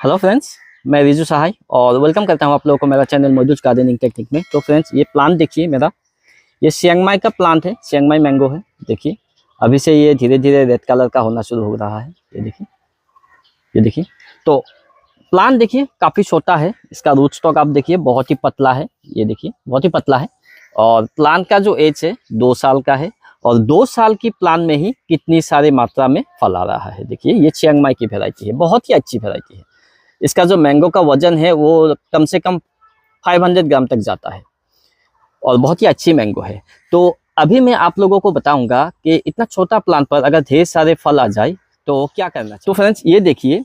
Hello friends, मैं रिजू सहाय और welcome करता हूं आप लोगों को मेरा चैनल मधुज गार्डनिंग टेक्निक में। तो फ्रेंड्स, ये प्लांट देखिए मेरा, ये चियांग माई का प्लांट है, चियांग माई मैंगो है। देखिए अभी से ये धीरे धीरे रेड कलर का होना शुरू हो रहा है। ये देखिए, ये देखिए। तो प्लांट देखिए काफ़ी छोटा है, इसका रूट स्टॉक आप देखिए बहुत ही पतला है। ये देखिए बहुत ही पतला है और प्लांट का जो एज है 2 साल का है और 2 साल की प्लांट में ही कितनी सारी मात्रा में फल आ रहा है। देखिए ये चियांग माई की वेराइटी है, बहुत ही अच्छी वेराइटी है। इसका जो मैंगो का वजन है वो कम से कम 500 ग्राम तक जाता है और बहुत ही अच्छी मैंगो है। तो अभी मैं आप लोगों को बताऊंगा कि इतना छोटा प्लांट पर अगर ढेर सारे फल आ जाए तो क्या करना चाहिए। तो फ्रेंड्स, ये देखिए,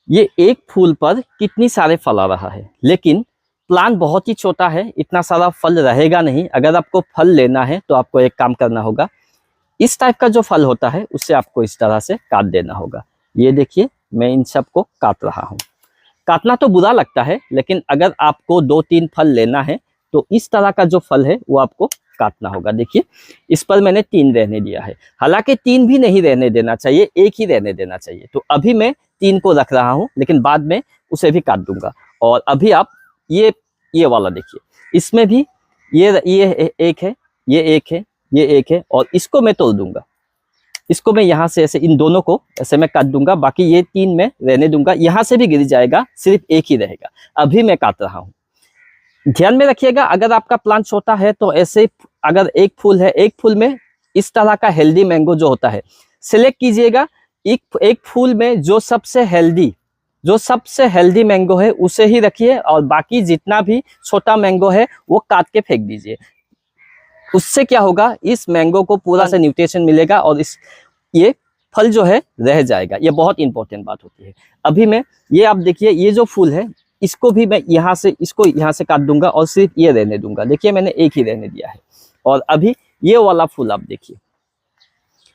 ये एक फूल पर कितनी सारे फल आ रहा है, लेकिन प्लांट बहुत ही छोटा है, इतना सारा फल रहेगा नहीं। अगर आपको फल लेना है तो आपको एक काम करना होगा, इस टाइप का जो फल होता है उससे आपको इस तरह से काट देना होगा। ये देखिए, मैं इन सब को काट रहा हूँ। काटना तो बुरा लगता है, लेकिन अगर आपको 2-3 फल लेना है तो इस तरह का जो फल है वो आपको काटना होगा। देखिए इस पर मैंने 3 रहने दिया है, हालांकि 3 भी नहीं रहने देना चाहिए, एक ही रहने देना चाहिए। तो अभी मैं 3 को रख रहा हूं, लेकिन बाद में उसे भी काट दूंगा। और अभी आप ये वाला देखिए, इसमें भी ये एक है, ये एक है, ये एक है और इसको मैं तोड़ दूंगा। इसको मैं यहाँ से ऐसे, इन दोनों को ऐसे मैं काट दूंगा, बाकी ये 3 में रहने दूंगा। यहाँ से भी गिर जाएगा, सिर्फ एक ही रहेगा। अभी मैं काट रहा हूँ। ध्यान में रखिएगा, अगर आपका प्लांट छोटा है तो ऐसे, अगर एक फूल है, एक फूल में इस तरह का हेल्दी मैंगो जो होता है सिलेक्ट कीजिएगा। एक फूल में जो सबसे हेल्दी मैंगो है उसे ही रखिए और बाकी जितना भी छोटा मैंगो है वो काट के फेंक दीजिए। उससे क्या होगा, इस मैंगो को पूरा से न्यूट्रिशन मिलेगा और ये फल जो है रह जाएगा। ये बहुत इंपॉर्टेंट बात होती है। अभी मैं ये, आप देखिए, ये जो फूल है इसको भी मैं इसको यहाँ से काट दूंगा और सिर्फ ये रहने दूंगा। देखिए मैंने एक ही रहने दिया है। और अभी ये वाला फूल आप देखिए,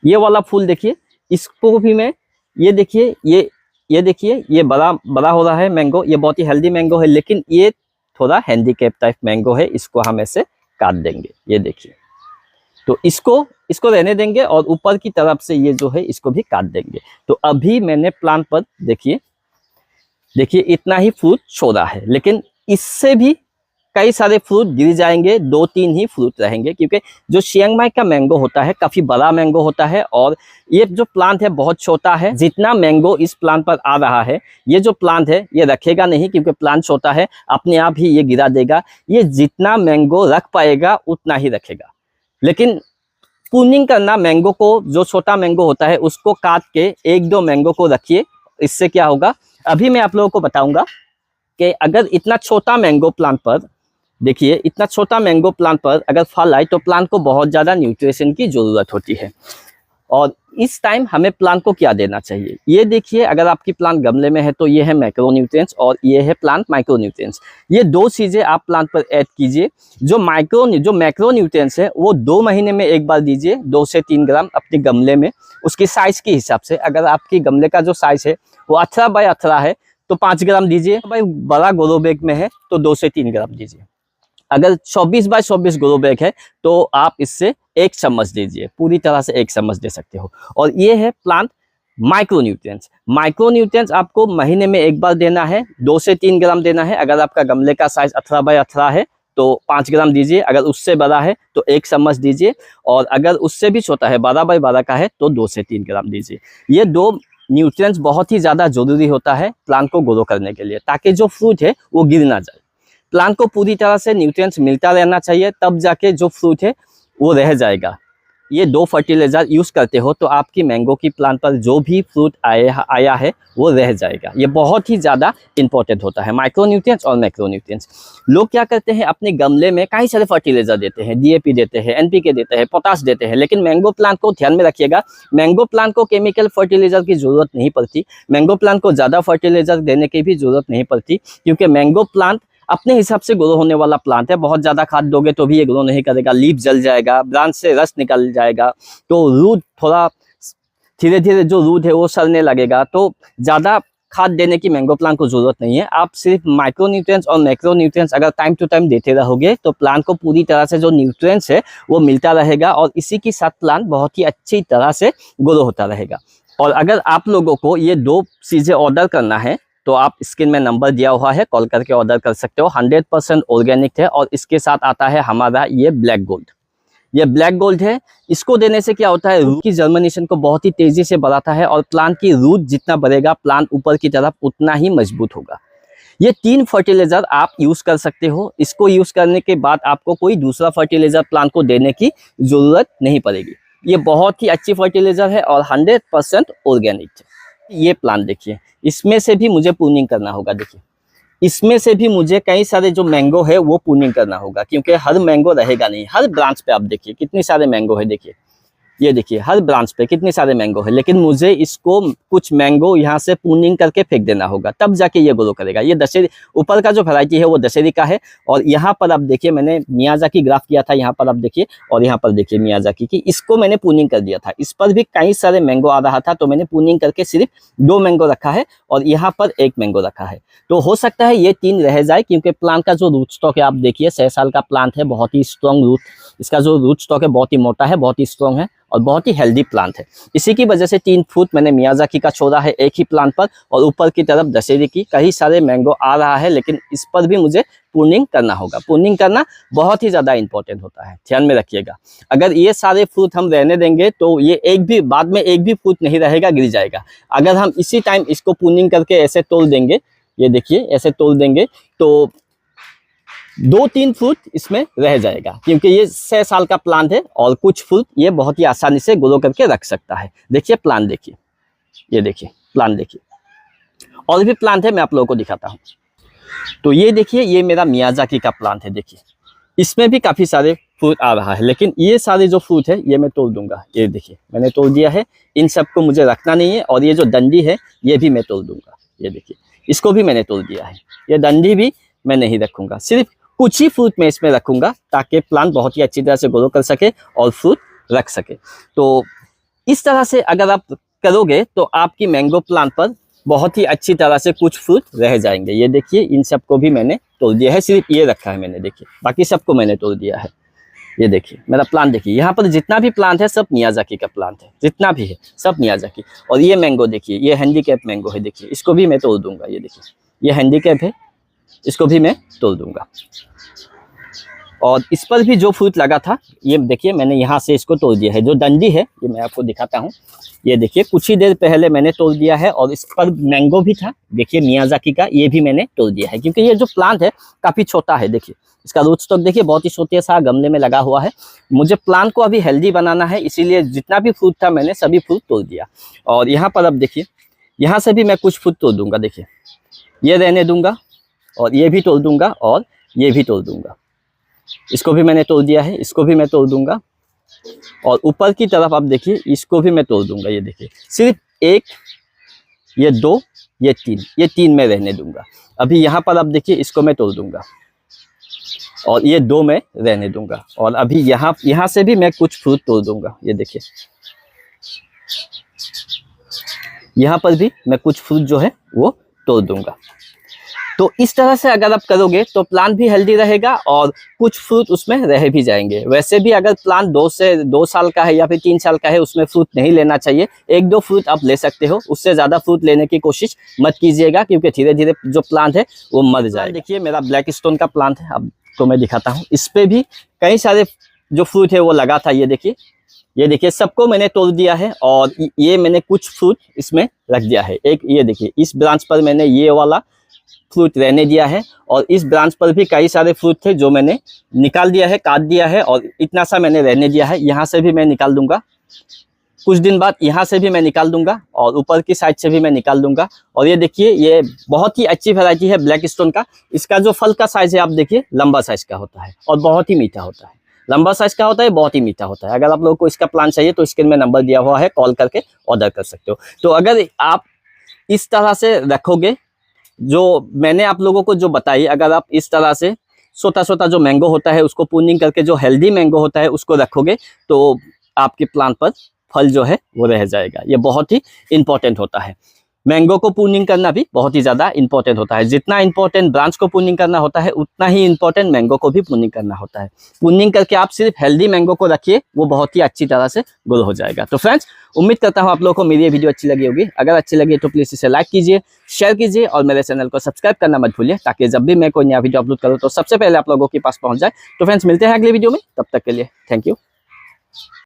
ये वाला फूल देखिए, इसको भी मैं, ये देखिए, ये देखिए, ये बड़ा बड़ा हो रहा है मैंगो। ये बहुत ही हेल्दी मैंगो है, लेकिन ये थोड़ा हैंडीकैप टाइप मैंगो है, इसको हम ऐसे काट देंगे। ये देखिए, तो इसको रहने देंगे और ऊपर की तरफ से ये जो है इसको भी काट देंगे। तो अभी मैंने प्लांट पर देखिए इतना ही फ्रूट छोड़ा है, लेकिन इससे भी कई सारे फ्रूट गिर जाएंगे, 2-3 ही फ्रूट रहेंगे, क्योंकि जो चियांग माई का मैंगो होता है काफी बड़ा मैंगो होता है और ये जो प्लांट है बहुत छोटा है। जितना मैंगो इस प्लांट पर आ रहा है, ये जो प्लांट है ये रखेगा नहीं, क्योंकि प्लांट छोटा है, अपने आप ही ये गिरा देगा। ये जितना मैंगो रख पाएगा उतना ही रखेगा। लेकिन प्रूनिंग करना, मैंगो को, जो छोटा मैंगो होता है उसको काट के 1-2 मैंगो को रखिए। इससे क्या होगा, अभी मैं आप लोगों को बताऊंगा कि अगर इतना छोटा मैंगो प्लांट पर, देखिए इतना छोटा मैंगो प्लांट पर अगर फल आए तो प्लांट को बहुत ज़्यादा न्यूट्रिशन की ज़रूरत होती है। और इस टाइम हमें प्लांट को क्या देना चाहिए, ये देखिए। अगर आपकी प्लांट गमले में है तो ये है मैक्रो न्यूट्रिएंट्स और ये है प्लांट माइक्रो न्यूट्रिएंट्स। ये 2 चीज़ें आप प्लांट पर ऐड कीजिए। जो मैक्रो न्यूट्रिएंट्स है वो 2 महीने में एक बार दीजिए, 2 से 3 ग्राम अपने गमले में, उसकी साइज़ के हिसाब से। अगर आपकी गमले का जो साइज़ है वो 18 बाय 18 है तो 5 ग्राम दीजिए। भाई बड़ा ग्रो बैग में है तो 2 से 3 ग्राम दीजिए। अगर 24 बाय 24 ग्रो बैग है तो आप इससे 1 चम्मच दीजिए, पूरी तरह से 1 चम्मच दे सकते हो। और ये है प्लांट माइक्रो न्यूट्रिएंट्स आपको महीने में एक बार देना है, 2 से 3 ग्राम देना है। अगर आपका गमले का साइज 18 बाय 18 है तो 5 ग्राम दीजिए, अगर उससे बड़ा है तो 1 चम्मच दीजिए, और अगर उससे भी छोटा है, 12 बाय 12 का है, तो 2 से 3 ग्राम दीजिए। ये 2 न्यूट्रिएंट्स बहुत ही ज़्यादा जरूरी होता है प्लांट को ग्रो करने के लिए, ताकि जो फ्रूट है वो गिर ना जाए। प्लांट को पूरी तरह से न्यूट्रिएंट्स मिलता रहना चाहिए, तब जाके जो फ्रूट है वो रह जाएगा। ये 2 फर्टिलाइजर यूज़ करते हो तो आपकी मैंगो की प्लांट पर जो भी फ्रूट आया है वो रह जाएगा। ये बहुत ही ज़्यादा इंपॉर्टेंट होता है, माइक्रो न्यूट्रिएंट्स और मैक्रो न्यूट्रिएंट्स। लोग क्या करते हैं, अपने गमले में कई सारे फर्टिलाइजर देते हैं, DAP देते हैं, NPK देते हैं, पोटाश देते हैं, लेकिन मैंगो प्लांट को ध्यान में रखिएगा, मैंगो प्लांट को केमिकल फर्टिलाइजर की ज़रूरत नहीं पड़ती। मैंगो प्लांट को ज़्यादा फर्टिलाइजर देने की भी ज़रूरत नहीं पड़ती, क्योंकि मैंगो प्लांट अपने हिसाब से ग्रो होने वाला प्लांट है। बहुत ज़्यादा खाद दोगे तो भी ये ग्रो नहीं करेगा, लीफ जल जाएगा, ब्रांच से रस निकल जाएगा, तो रूट थोड़ा धीरे धीरे जो रूट है वो सड़ने लगेगा। तो ज़्यादा खाद देने की मैंगो प्लांट को जरूरत नहीं है। आप सिर्फ माइक्रो न्यूट्रिएंट्स और मैक्रो न्यूट्रिएंट्स अगर टाइम टू टाइम देते रहोगे तो प्लांट को पूरी तरह से जो न्यूट्रिएंट्स है वो मिलता रहेगा और इसी के साथ प्लांट बहुत ही अच्छी तरह से ग्रो होता रहेगा। और अगर आप लोगों को ये 2 चीज़ें ऑर्डर करना है तो आप स्क्रीन में नंबर दिया हुआ है, कॉल करके ऑर्डर कर सकते हो। 100% ऑर्गेनिक है। और इसके साथ आता है हमारा ये ब्लैक गोल्ड। ये ब्लैक गोल्ड है। इसको देने से क्या होता है, रूट की जर्मिनेशन को बहुत ही तेजी से बढ़ाता है और प्लांट की रूट जितना बढ़ेगा प्लांट ऊपर की तरफ उतना ही मजबूत होगा। ये 3 फर्टिलाइजर आप यूज कर सकते हो। इसको यूज करने के बाद आपको कोई दूसरा फर्टिलाइजर प्लांट को देने की जरूरत नहीं पड़ेगी। ये बहुत ही अच्छी फर्टिलाइजर है और 100% ऑर्गेनिक है। ये प्लांट देखिए, इसमें से भी मुझे प्रूनिंग करना होगा। देखिए इसमें से भी मुझे कई सारे जो मैंगो है वो प्रूनिंग करना होगा, क्योंकि हर मैंगो रहेगा नहीं। हर ब्रांच पे आप देखिए कितने सारे मैंगो है। देखिए ये देखिए हर ब्रांच पे कितने सारे मैंगो है, लेकिन मुझे इसको कुछ मैंगो यहाँ से प्रूनिंग करके फेंक देना होगा, तब जाके ये ग्रो करेगा। ये दशहरी ऊपर का जो वैरायटी है वो दशहरी का है। और यहाँ पर आप देखिए मैंने मियाजाकी ग्राफ किया था, यहाँ पर आप देखिए, और यहाँ पर देखिए मियाजाकी की, इसको मैंने प्रूनिंग कर दिया था। इस पर भी कई सारे मैंगो आ रहा था, तो मैंने प्रूनिंग करके सिर्फ 2 मैंगो रखा है और यहाँ पर 1 मैंगो रखा है। तो हो सकता है ये 3 रह जाए, क्योंकि प्लांट का जो रूट स्टॉक है आप देखिए 6 साल का प्लांट है, बहुत ही स्ट्रॉन्ग रूट, इसका जो रूट स्टॉक है बहुत ही मोटा है, बहुत ही स्ट्रॉन्ग है और बहुत ही हेल्दी प्लांट है। इसी की वजह से 3 फूट मैंने मियाजाकी का छोड़ा है एक ही प्लांट पर, और ऊपर की तरफ दशहरी की कई सारे मैंगो आ रहा है, लेकिन इस पर भी मुझे प्रूनिंग करना होगा। प्रूनिंग करना बहुत ही ज्यादा इंपॉर्टेंट होता है, ध्यान में रखिएगा। अगर ये सारे फ्रूट हम रहने देंगे तो ये एक भी बाद में एक भी फ्रूट नहीं रहेगा, गिर जाएगा। अगर हम इसी टाइम इसको प्रूनिंग करके ऐसे तोड़ देंगे, ये देखिए ऐसे तोड़ देंगे, तो 2-3 फुट इसमें रह जाएगा, क्योंकि ये 6 साल का प्लांट है और कुछ फुट ये बहुत ही आसानी से ग्रो करके रख सकता है। देखिए प्लांट देखिए, ये देखिए प्लांट देखिए, और भी प्लांट है मैं आप लोगों को दिखाता हूँ। तो ये देखिए ये मेरा मियाजाकी का प्लांट है। देखिए इसमें भी काफी सारे फ्रूट आ रहा है, लेकिन ये सारे जो फ्रूट है ये मैं तोड़ दूंगा। ये देखिए मैंने तोड़ दिया है, इन सबको मुझे रखना नहीं है। और ये जो डंडी है ये भी मैं तोड़ दूंगा। ये देखिए इसको भी मैंने तोड़ दिया है, ये डंडी भी मैं नहीं रखूंगा, सिर्फ कुछ ही फ्रूट मैं इसमें रखूंगा, ताकि प्लांट बहुत ही अच्छी तरह से ग्रो कर सके और फ्रूट रख सके। तो इस तरह से अगर आप करोगे तो आपकी मैंगो प्लांट पर बहुत ही अच्छी तरह से कुछ फ्रूट रह जाएंगे। ये देखिए इन सबको भी मैंने तोड़ दिया है, सिर्फ ये रखा है मैंने, देखिए बाकी सबको मैंने तोड़ दिया है। ये देखिए मेरा प्लांट देखिए, यहाँ पर जितना भी प्लांट है सब मियाजाकी का प्लांट है, जितना भी है सब मियाजाकी। और ये मैंगो देखिए, ये हैंडीकैप मैंगो है, देखिए इसको भी मैं तोड़ दूंगा। ये देखिए ये हैंडीकैप है, इसको भी मैं तोड़ दूंगा। और इस पर भी जो फ्रूट लगा था ये देखिए मैंने यहाँ से इसको तोड़ दिया है। जो डंडी है ये मैं आपको दिखाता हूँ, ये देखिए कुछ ही देर पहले मैंने तोड़ दिया है। और इस पर मैंगो भी था, देखिए मियाजाकी का, ये भी मैंने तोड़ दिया है, क्योंकि ये जो प्लांट है काफी छोटा है। देखिए इसका रूट स्टॉक देखिए बहुत ही छोटे सा गमले में लगा हुआ है। मुझे प्लांट को अभी हेल्दी बनाना है, इसीलिए जितना भी फ्रूट था मैंने सभी फ्रूट तोड़ दिया। और यहाँ पर अब देखिए यहाँ से भी मैं कुछ फ्रूट तोड़ दूंगा। देखिए ये रहने दूंगा और ये भी तोड़ दूंगा और ये भी तोड़ दूंगा। इसको भी मैंने तोड़ दिया है, इसको भी मैं तोड़ दूंगा। और ऊपर की तरफ आप देखिए इसको भी मैं तोड़ दूंगा। ये देखिए सिर्फ 1, ये 2, ये 3, ये 3 मैं रहने दूंगा। अभी यहाँ पर आप देखिए इसको मैं तोड़ दूंगा और ये 2 मैं रहने दूंगा। और अभी यहाँ से भी मैं कुछ फ्रूट तोड़ दूंगा। ये देखिए यहाँ पर भी मैं कुछ फ्रूट जो है वो तोड़ दूंगा। तो इस तरह से अगर आप करोगे तो प्लांट भी हेल्दी रहेगा और कुछ फ्रूट उसमें रह भी जाएंगे। वैसे भी अगर प्लांट 2 साल का है या फिर 3 साल का है, उसमें फ्रूट नहीं लेना चाहिए। 1-2 फ्रूट आप ले सकते हो, उससे ज्यादा फ्रूट लेने की कोशिश मत कीजिएगा, क्योंकि धीरे धीरे जो प्लांट है वो मर जाएगा। देखिए मेरा ब्लैक स्टोन का प्लांट है, अब तो मैं दिखाता हूँ। इस पे भी कई सारे जो फ्रूट है वो लगा था। ये देखिए सबको मैंने तोड़ दिया है और ये मैंने कुछ फ्रूट इसमें रख दिया है। एक ये देखिए इस ब्रांच पर मैंने ये वाला फ्रूट रहने दिया है, और इस ब्रांच पर भी कई सारे फ्रूट थे जो मैंने निकाल दिया है, काट दिया है, और इतना सा मैंने रहने दिया है। यहाँ से भी मैं निकाल दूंगा, कुछ दिन बाद यहाँ से भी मैं निकाल दूंगा और ऊपर की साइड से भी मैं निकाल दूंगा। और ये देखिए ये बहुत ही अच्छी वैरायटी है ब्लैक स्टोन का। इसका जो फल का साइज है आप देखिए लंबा साइज का होता है और बहुत ही मीठा होता है। लंबा साइज का होता है, बहुत ही मीठा होता है। अगर आप लोगों को इसका प्लांट चाहिए तो स्क्रीन में नंबर दिया हुआ है, कॉल करके ऑर्डर कर सकते हो। तो अगर आप इस तरह से रखोगे, जो मैंने आप लोगों को जो बताई, अगर आप इस तरह से छोटा जो मैंगो होता है उसको प्रूनिंग करके जो हेल्दी मैंगो होता है उसको रखोगे, तो आपके प्लांट पर फल जो है वो रह जाएगा। ये बहुत ही इंपॉर्टेंट होता है। मैंगो को प्रूनिंग करना भी बहुत ही ज़्यादा इंपॉर्टेंट होता है। जितना इंपॉर्टेंट ब्रांच को प्रूनिंग करना होता है, उतना ही इंपॉर्टेंट मैंगो को भी प्रूनिंग करना होता है। प्रूनिंग करके आप सिर्फ हेल्दी मैंगो को रखिए, वो बहुत ही अच्छी तरह से ग्रो हो जाएगा। तो फ्रेंड्स, उम्मीद करता हूँ आप लोगों को मेरी ये वीडियो अच्छी लगी होगी। अगर अच्छी लगी तो प्लीज़ इसे लाइक कीजिए, शेयर कीजिए और मेरे चैनल को सब्सक्राइब करना मत भूलिए, ताकि जब भी मैं कोई नया वीडियो अपलोड करूँ तो सबसे पहले आप लोगों के पास पहुँच जाए। तो फ्रेंड्स, मिलते हैं अगले वीडियो में, तब तक के लिए थैंक यू।